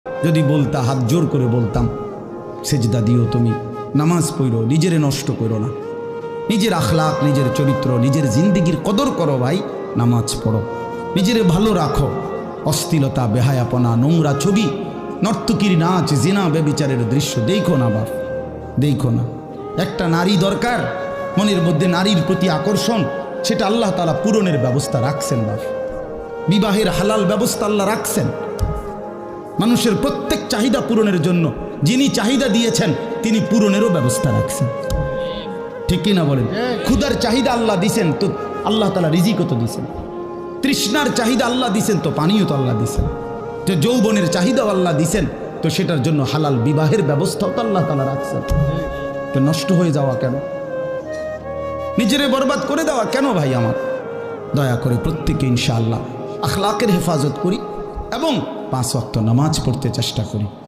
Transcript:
যদি বলতা হাত জোর করে বলতাম সেজদা দিও, তুমি নামাজ পড়ো, নিজেরে নষ্ট করো না, নিজের আখলাক, নিজের চরিত্র, নিজের জিন্দিগির কদর করো ভাই, নামাজ পড়ো, নিজেরে ভালো রাখো। অশ্লীলতা, বেহায়াপনা, নোংরা ছবি, নর্তকীর নাচ, জিনা, ব্যভিচারের দৃশ্য দেখো না বাপ, দেখো না। একটা নারী দরকার, মনের মধ্যে নারীর প্রতি আকর্ষণ, সেটা আল্লাহ তাআলা পূরণের ব্যবস্থা রাখছেন বাপ। বিবাহের হালাল ব্যবস্থা আল্লাহ রাখছেন। মানুষের প্রত্যেক চাহিদা পূরণের জন্য যিনি চাহিদা দিয়েছেন তিনি পূরণেরও ব্যবস্থা রাখছেন, ঠিক কিনা বলেন? ক্ষুধার চাহিদা আল্লাহ দিছেন, তো আল্লাহ তাআলা রিজিকও তো দিছেন। তৃষ্ণার চাহিদা আল্লাহ দিছেন, তো পানিও তো আল্লাহ দিছেন। যে যৌবনের চাহিদাও আল্লাহ দিছেন, তো সেটার জন্য হালাল বিবাহের ব্যবস্থাও তো আল্লাহ তাআলা রাখছেন। তো নষ্ট হয়ে যাওয়া কেন? নিজেরে বরবাদ করে দেওয়া কেন ভাই আমার? দয়া করে প্রত্যেকে ইনশাআল্লাহ আখলাকের হেফাজত করি এবং 5 ওয়াক্ত নামাজ পড়তে চেষ্টা করি।